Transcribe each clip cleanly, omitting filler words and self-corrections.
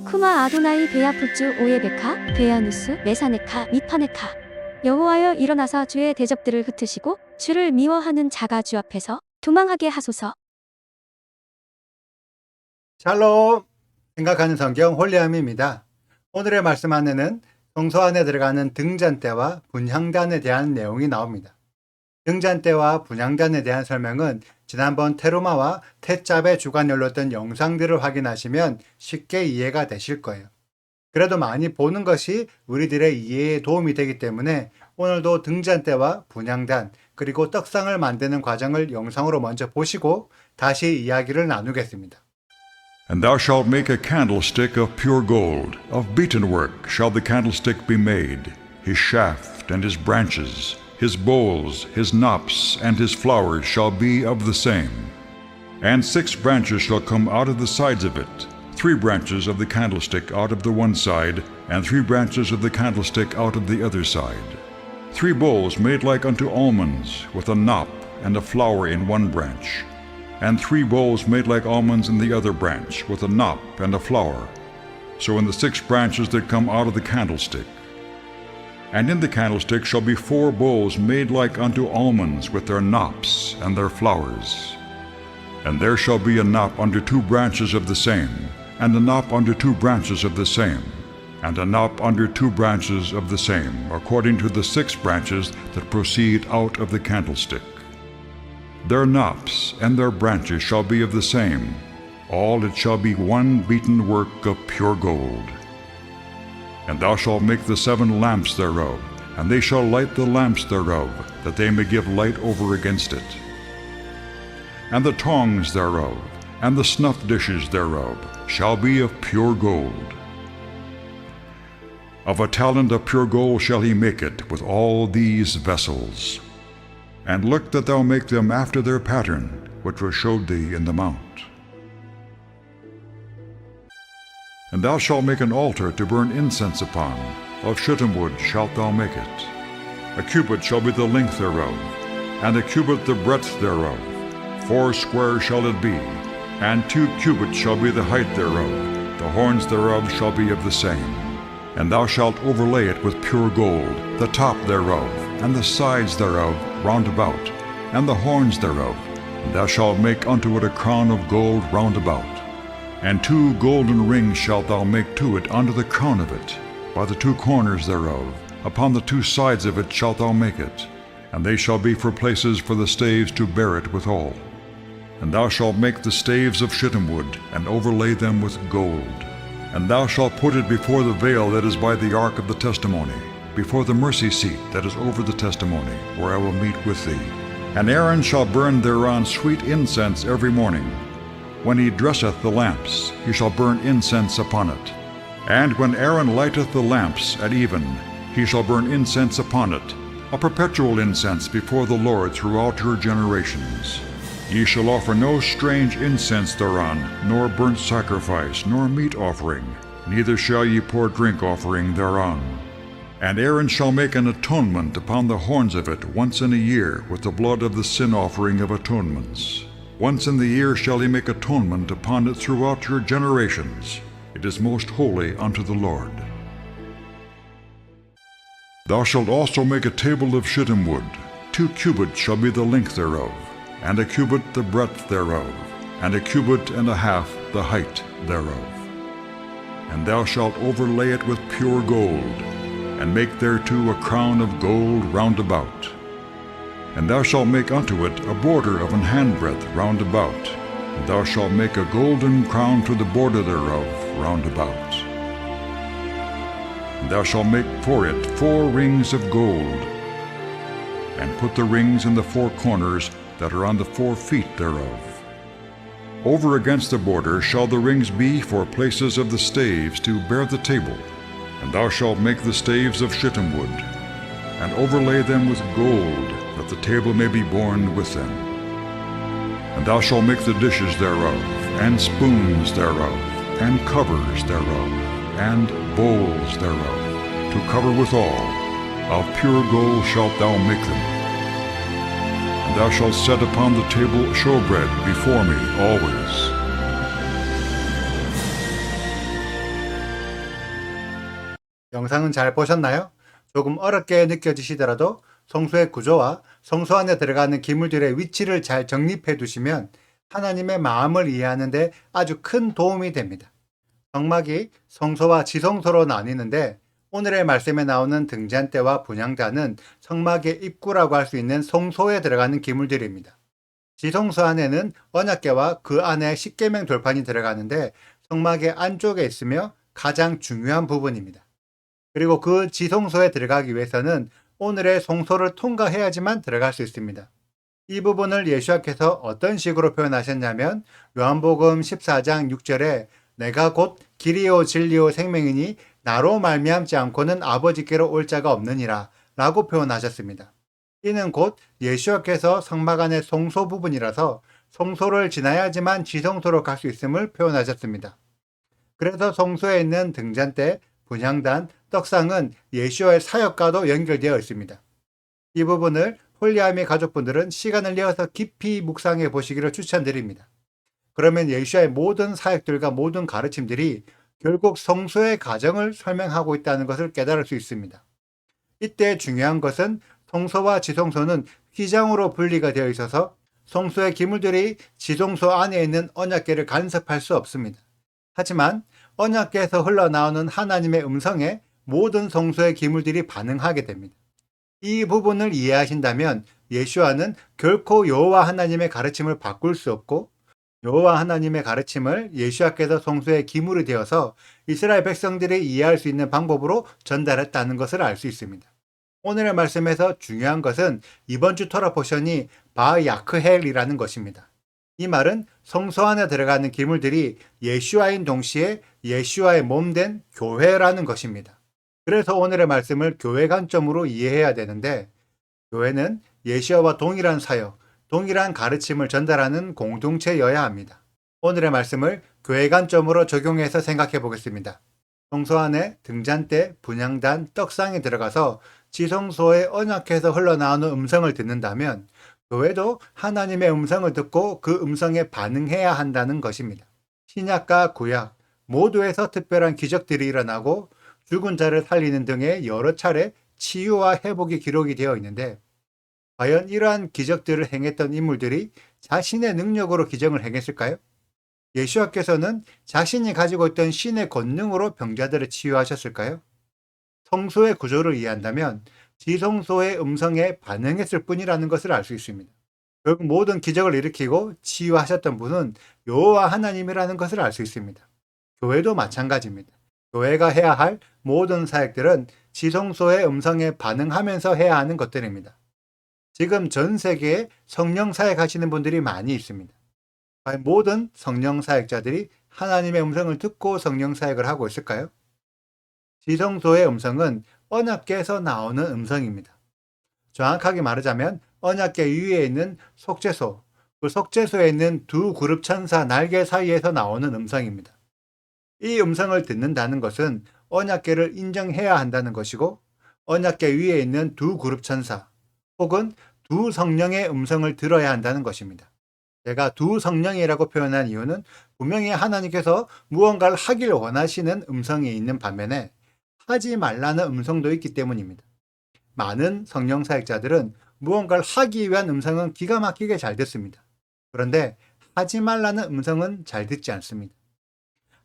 쿠마 아도나이 베야푸츠 오예베카 베야누스 메사네카 미파네카. 여호와여 일어나사 주의 대적들을 흩으시고 주를 미워하는 자가 주 앞에서 도망하게 하소서. 샬롬! 생각하는 성경 홀리함입니다. 오늘의 말씀 안에는 성소 안에 들어가는 등잔대와 분향단에 대한 내용이 나옵니다. 등잔대와 분향단에 대한 설명은 지난번 테루마와 테짭의 주간 열렸던 영상들을 확인하시면 쉽게 이해가 되실 거예요. 그래도 많이 보는 것이 우리들의 이해에 도움이 되기 때문에 오늘도 등잔대와 분향단 그리고 떡상을 만드는 과정을 영상으로 먼저 보시고 다시 이야기를 나누겠습니다. And thou shalt make a candlestick of pure gold, of beaten work shall the candlestick be made, his shaft and his branches, his bowls, his knops, and his flowers shall be of the same. And 6 branches shall come out of the sides of it, 3 branches of the candlestick out of the one side, and 3 branches of the candlestick out of the other side. 3 bowls made like unto almonds, with a knop and a flower in one branch. And 3 bowls made like almonds in the other branch, with a knop and a flower. So in the 6 branches that come out of the candlestick. And in the candlestick shall be 4 bowls made like unto almonds, with their knops and their flowers. And there shall be a knop under 2 branches of the same, and a knop under 2 branches of the same, and a knop under 2 branches of the same, according to the 6 branches that proceed out of the candlestick. Their knops and their branches shall be of the same. All it shall be one beaten work of pure gold. And thou shalt make the 7 lamps thereof, and they shall light the lamps thereof, that they may give light over against it. And the tongs thereof, and the snuff dishes thereof, shall be of pure gold. Of a talent of pure gold shall he make it with all these vessels. And look that thou make them after their pattern, which was showed thee in the mount. And thou shalt make an altar to burn incense upon, of shittim wood shalt thou make it. A cubit shall be the length thereof, and a cubit the breadth thereof. 4 square shall it be, and 2 cubits shall be the height thereof. The horns thereof shall be of the same. And thou shalt overlay it with pure gold, the top thereof, and the sides thereof round about, and the horns thereof. And thou shalt make unto it a crown of gold round about. And 2 golden rings shalt thou make to it unto the crown of it, by the 2 corners thereof. Upon the 2 sides of it shalt thou make it, and they shall be for places for the staves to bear it withal. And thou shalt make the staves of shittim wood, and overlay them with gold. And thou shalt put it before the veil that is by the ark of the testimony, before the mercy seat that is over the testimony, where I will meet with thee. And Aaron shall burn thereon sweet incense every morning. When he dresseth the lamps, he shall burn incense upon it. And when Aaron lighteth the lamps at even, he shall burn incense upon it, a perpetual incense before the Lord throughout your generations. Ye shall offer no strange incense thereon, nor burnt sacrifice, nor meat offering, neither shall ye pour drink offering thereon. And Aaron shall make an atonement upon the horns of it once in a year with the blood of the sin offering of atonements. Once in the year shall he make atonement upon it throughout your generations. It is most holy unto the Lord. Thou shalt also make a table of shittim wood. 2 cubits shall be the length thereof, and a cubit the breadth thereof, and a cubit and a half the height thereof. And thou shalt overlay it with pure gold, and make thereto a crown of gold round about. And thou shalt make unto it a border of an handbreadth round about. And thou shalt make a golden crown to the border thereof round about. And thou shalt make for it 4 rings of gold, and put the rings in the 4 corners that are on the 4 feet thereof. Over against the border shall the rings be for places of the staves to bear the table. And thou shalt make the staves of shittim wood, and overlay them with gold, that the table may be borne with them. And thou shalt make the dishes thereof, and spoons thereof, and covers thereof, and bowls thereof, to cover withal. Of pure gold shalt thou make them. And thou shalt set upon the table showbread before me always. 영상은 잘 보셨나요? 조금 어렵게 느껴지시더라도 성소의 구조와 성소 안에 들어가는 기물들의 위치를 잘 정립해 두시면 하나님의 마음을 이해하는 데 아주 큰 도움이 됩니다. 성막이 성소와 지성소로 나뉘는데 오늘의 말씀에 나오는 등잔대와 분향단은 성막의 입구라고 할 수 있는 성소에 들어가는 기물들입니다. 지성소 안에는 언약궤와 그 안에 십계명 돌판이 들어가는데 성막의 안쪽에 있으며 가장 중요한 부분입니다. 그리고 그 지성소에 들어가기 위해서는 오늘의 성소를 통과해야지만 들어갈 수 있습니다. 이 부분을 예수께서 어떤 식으로 표현하셨냐면 요한복음 14장 6절에 내가 곧 길이요 진리요 생명이니 나로 말미암지 않고는 아버지께로 올 자가 없느니라 라고 표현하셨습니다. 이는 곧 예수께서 성막 안의 성소 부분이라서 성소를 지나야지만 지성소로 갈 수 있음을 표현하셨습니다. 그래서 성소에 있는 등잔대, 분향단, 떡상은 예수와의 사역과도 연결되어 있습니다. 이 부분을 홀리아미 가족분들은 시간을 내어서 깊이 묵상해 보시기를 추천드립니다. 그러면 예수와의 모든 사역들과 모든 가르침들이 결국 성소의 과정을 설명하고 있다는 것을 깨달을 수 있습니다. 이때 중요한 것은 성소와 지성소는 휘장으로 분리가 되어 있어서 성소의 기물들이 지성소 안에 있는 언약궤를 간섭할 수 없습니다. 하지만 언약궤에서 흘러나오는 하나님의 음성에 모든 성소의 기물들이 반응하게 됩니다. 이 부분을 이해하신다면 예수와는 결코 여호와 하나님의 가르침을 바꿀 수 없고 여호와 하나님의 가르침을 예수와께서 성소의 기물이 되어서 이스라엘 백성들이 이해할 수 있는 방법으로 전달했다는 것을 알 수 있습니다. 오늘의 말씀에서 중요한 것은 이번 주 토라 포션이 바야크헬이라는 것입니다. 이 말은 성소 안에 들어가는 기물들이 예수와인 동시에 예수와의 몸된 교회라는 것입니다. 그래서 오늘의 말씀을 교회 관점으로 이해해야 되는데 교회는 예수와 동일한 사역, 동일한 가르침을 전달하는 공동체여야 합니다. 오늘의 말씀을 교회 관점으로 적용해서 생각해 보겠습니다. 성소 안에 등잔대, 분향단, 떡상에 들어가서 지성소의 언약궤에서 흘러나오는 음성을 듣는다면 교회도 하나님의 음성을 듣고 그 음성에 반응해야 한다는 것입니다. 신약과 구약 모두에서 특별한 기적들이 일어나고 죽은 자를 살리는 등의 여러 차례 치유와 회복이 기록이 되어 있는데 과연 이러한 기적들을 행했던 인물들이 자신의 능력으로 기적을 행했을까요? 예수께서는 자신이 가지고 있던 신의 권능으로 병자들을 치유하셨을까요? 성소의 구조를 이해한다면 지성소의 음성에 반응했을 뿐이라는 것을 알 수 있습니다. 결국 모든 기적을 일으키고 치유하셨던 분은 여호와 하나님이라는 것을 알 수 있습니다. 교회도 마찬가지입니다. 교회가 해야 할 모든 사역들은 지성소의 음성에 반응하면서 해야 하는 것들입니다. 지금 전 세계에 성령 사역하시는 분들이 많이 있습니다. 모든 성령 사역자들이 하나님의 음성을 듣고 성령 사역을 하고 있을까요? 지성소의 음성은 언약궤에서 나오는 음성입니다. 정확하게 말하자면 언약궤 위에 있는 속죄소, 그 속죄소에 있는 두 그룹 천사 날개 사이에서 나오는 음성입니다. 이 음성을 듣는다는 것은 언약궤를 인정해야 한다는 것이고 언약궤 위에 있는 두 그룹 천사 혹은 두 성령의 음성을 들어야 한다는 것입니다. 제가 두 성령이라고 표현한 이유는 분명히 하나님께서 무언가를 하길 원하시는 음성이 있는 반면에 하지 말라는 음성도 있기 때문입니다. 많은 성령 사역자들은 무언가를 하기 위한 음성은 기가 막히게 잘 듣습니다. 그런데 하지 말라는 음성은 잘 듣지 않습니다.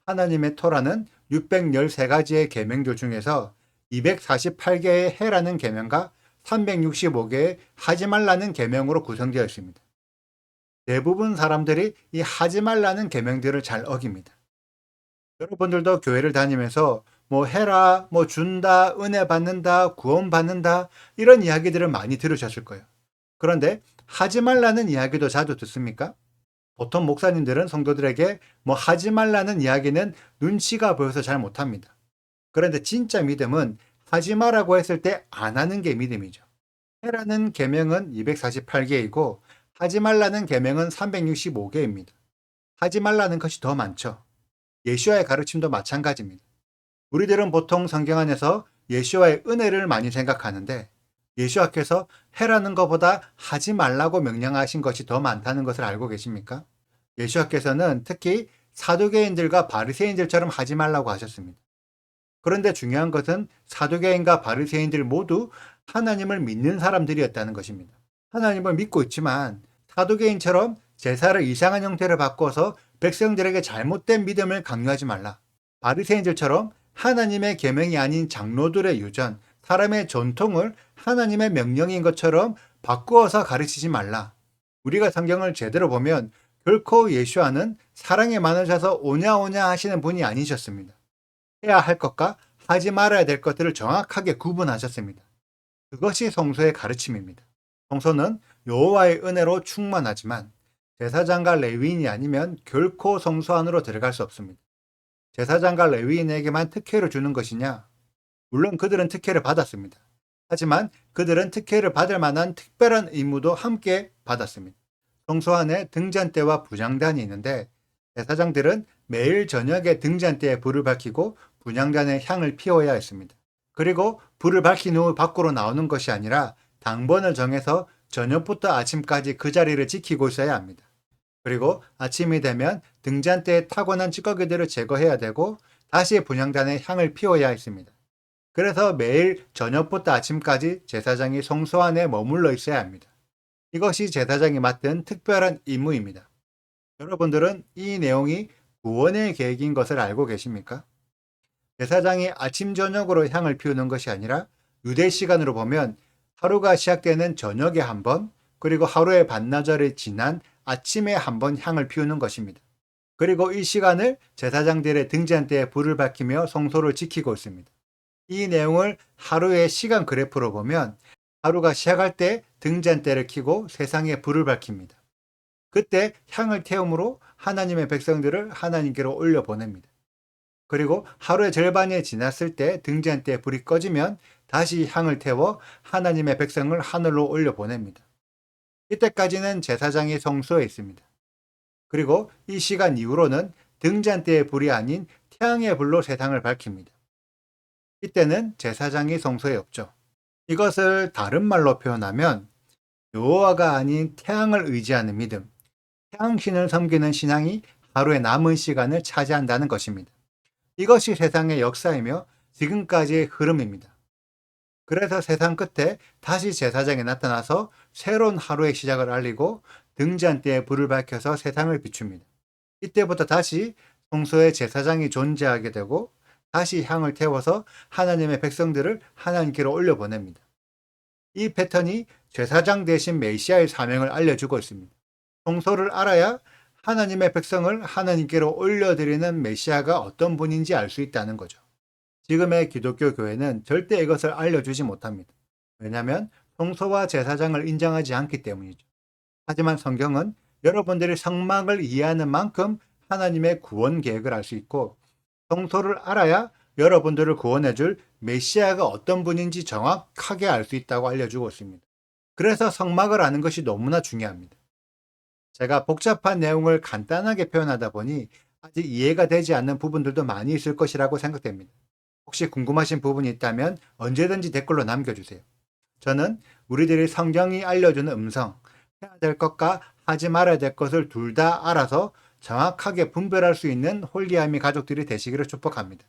하나님의 토라는 613가지의 계명들 중에서 248개의 해라는 계명과 365개의 하지 말라는 계명으로 구성되어 있습니다. 대부분 사람들이 이 하지 말라는 계명들을 잘 어깁니다. 여러분들도 교회를 다니면서 뭐 해라, 뭐 준다, 은혜 받는다, 구원 받는다 이런 이야기들을 많이 들으셨을 거예요. 그런데 하지 말라는 이야기도 자주 듣습니까? 보통 목사님들은 성도들에게 뭐 하지 말라는 이야기는 눈치가 보여서 잘 못합니다. 그런데 진짜 믿음은 하지 마라고 했을 때 안 하는 게 믿음이죠. 해라는 계명은 248개이고 하지 말라는 계명은 365개입니다. 하지 말라는 것이 더 많죠. 예수와의 가르침도 마찬가지입니다. 우리들은 보통 성경 안에서 예수와의 은혜를 많이 생각하는데 예수께서 해라는 것보다 하지 말라고 명령하신 것이 더 많다는 것을 알고 계십니까? 예수께서는 특히 사두개인들과 바리새인들처럼 하지 말라고 하셨습니다. 그런데 중요한 것은 사두개인과 바리새인들 모두 하나님을 믿는 사람들이었다는 것입니다. 하나님을 믿고 있지만 사두개인처럼 제사를 이상한 형태로 바꿔서 백성들에게 잘못된 믿음을 강요하지 말라. 바리새인들처럼 하나님의 계명이 아닌 장로들의 유전, 사람의 전통을 하나님의 명령인 것처럼 바꾸어서 가르치지 말라. 우리가 성경을 제대로 보면 결코 예수와는 사랑에 많으셔서 오냐오냐 하시는 분이 아니셨습니다. 해야 할 것과 하지 말아야 될 것들을 정확하게 구분하셨습니다. 그것이 성소의 가르침입니다. 성소는 여호와의 은혜로 충만하지만 제사장과 레위인이 아니면 결코 성소 안으로 들어갈 수 없습니다. 제사장과 레위인에게만 특혜를 주는 것이냐? 물론 그들은 특혜를 받았습니다. 하지만 그들은 특혜를 받을 만한 특별한 임무도 함께 받았습니다. 성소 안에 등잔대와 분향단이 있는데 제사장들은 매일 저녁에 등잔대에 불을 밝히고 분향단에 향을 피워야 했습니다. 그리고 불을 밝힌 후 밖으로 나오는 것이 아니라 당번을 정해서 저녁부터 아침까지 그 자리를 지키고 있어야 합니다. 그리고 아침이 되면 등잔대에 타고난 찌꺼기들을 제거해야 되고 다시 분향단에 향을 피워야 했습니다. 그래서 매일 저녁부터 아침까지 제사장이 성소 안에 머물러 있어야 합니다. 이것이 제사장이 맡은 특별한 임무입니다. 여러분들은 이 내용이 구원의 계획인 것을 알고 계십니까? 제사장이 아침 저녁으로 향을 피우는 것이 아니라 유대 시간으로 보면 하루가 시작되는 저녁에 한 번, 그리고 하루의 반나절이 지난 아침에 한 번 향을 피우는 것입니다. 그리고 이 시간을 제사장들의 등잔대에 불을 밝히며 성소를 지키고 있습니다. 이 내용을 하루의 시간 그래프로 보면 하루가 시작할 때 등잔대를 켜고 세상에 불을 밝힙니다. 그때 향을 태움으로 하나님의 백성들을 하나님께로 올려보냅니다. 그리고 하루의 절반이 지났을 때 등잔대에 불이 꺼지면 다시 향을 태워 하나님의 백성을 하늘로 올려보냅니다. 이때까지는 제사장이 성소에 있습니다. 그리고 이 시간 이후로는 등잔대의 불이 아닌 태양의 불로 세상을 밝힙니다. 이때는 제사장이 성소에 없죠. 이것을 다른 말로 표현하면 여호와가 아닌 태양을 의지하는 믿음, 태양신을 섬기는 신앙이 하루의 남은 시간을 차지한다는 것입니다. 이것이 세상의 역사이며 지금까지의 흐름입니다. 그래서 세상 끝에 다시 제사장이 나타나서 새로운 하루의 시작을 알리고 등잔대에 불을 밝혀서 세상을 비춥니다. 이때부터 다시 성소에 제사장이 존재하게 되고 다시 향을 태워서 하나님의 백성들을 하나님께로 올려보냅니다. 이 패턴이 제사장 대신 메시아의 사명을 알려주고 있습니다. 성소를 알아야 하나님의 백성을 하나님께로 올려드리는 메시아가 어떤 분인지 알 수 있다는 거죠. 지금의 기독교 교회는 절대 이것을 알려주지 못합니다. 왜냐하면 성소와 제사장을 인정하지 않기 때문이죠. 하지만 성경은 여러분들이 성막을 이해하는 만큼 하나님의 구원 계획을 알 수 있고 성소를 알아야 여러분들을 구원해줄 메시아가 어떤 분인지 정확하게 알 수 있다고 알려주고 있습니다. 그래서 성막을 아는 것이 너무나 중요합니다. 제가 복잡한 내용을 간단하게 표현하다 보니 아직 이해가 되지 않는 부분들도 많이 있을 것이라고 생각됩니다. 혹시 궁금하신 부분이 있다면 언제든지 댓글로 남겨주세요. 저는 우리들이 성경이 알려주는 음성, 해야 될 것과 하지 말아야 될 것을 둘 다 알아서 정확하게 분별할 수 있는 홀리아미 가족들이 되시기를 축복합니다.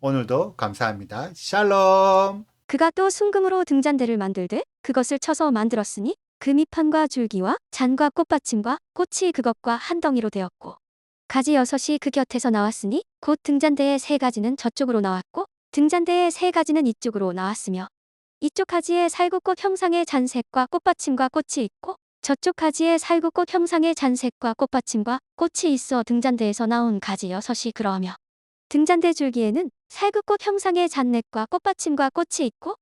오늘도 감사합니다. 샬롬! 그가 또 순금으로 등잔대를 만들되 그것을 쳐서 만들었으니 그 밑판과 줄기와 잔과 꽃받침과 꽃이 그것과 한 덩이로 되었고 가지 6이 그 곁에서 나왔으니 곧 등잔대의 3가지는 저쪽으로 나왔고 등잔대의 3가지는 이쪽으로 나왔으며 이쪽 가지에 살구꽃 형상의 잔색과 꽃받침과 꽃이 있고 저쪽 가지에 살구꽃 형상의 잔색과 꽃받침과 꽃이 있어 등잔대에서 나온 가지 6이 그러하며 등잔대 줄기에는 살구꽃 형상의 잔넷과 꽃받침과 꽃이 있고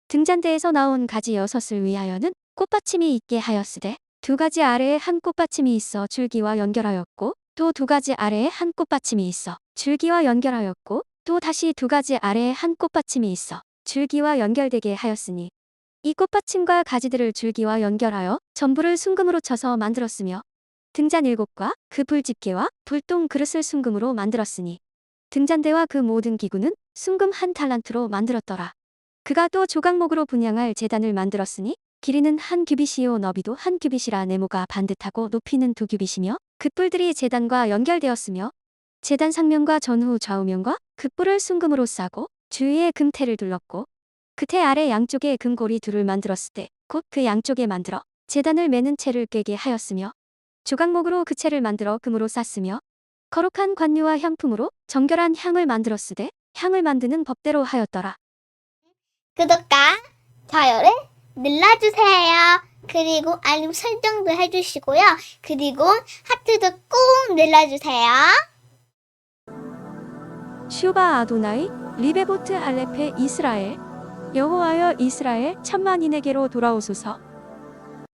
등잔대에서 나온 가지 6을 위하여는 꽃받침이 있게 하였으되 2가지 아래에 한 꽃받침이 있어 줄기와 연결하였고 또 2가지 아래에 한 꽃받침이 있어 줄기와 연결하였고 또 다시 2가지 아래에 한 꽃받침이 있어 줄기와 연결되게 하였으니 이 꽃받침과 가지들을 줄기와 연결하여 전부를 순금으로 쳐서 만들었으며 등잔 7과 그 불집게와 불똥 그릇을 순금으로 만들었으니 등잔대와 그 모든 기구는 순금 1달란트로 만들었더라. 그가 또 조각목으로 분향할 제단을 만들었으니 길이는 1규빗이요 너비도 1규빗이라 네모가 반듯하고 높이는 2규빗이며 그 뿔들이 제단과 연결되었으며 제단 상면과 전후 좌우면과 그 뿔을 순금으로 싸고 주위에 금태를 둘렀고 그 태 아래 양쪽에 금고리 둘을 만들었을 때 곧 그 양쪽에 만들어 제단을 매는 채를 꿰게 하였으며 조각목으로 그 채를 만들어 금으로 쌌으며 거룩한 관유와 향품으로 정결한 향을 만들었으되 향을 만드는 법대로 하였더라. 구독과 좋아요를 눌러주세요. 그리고 알림 설정도 해주시고요. 그리고 하트도 꼭 눌러주세요. 슈바 아도나이 리베보트 할레페 이스라엘 여호와여 이스라엘 천만인에게로 돌아오소서.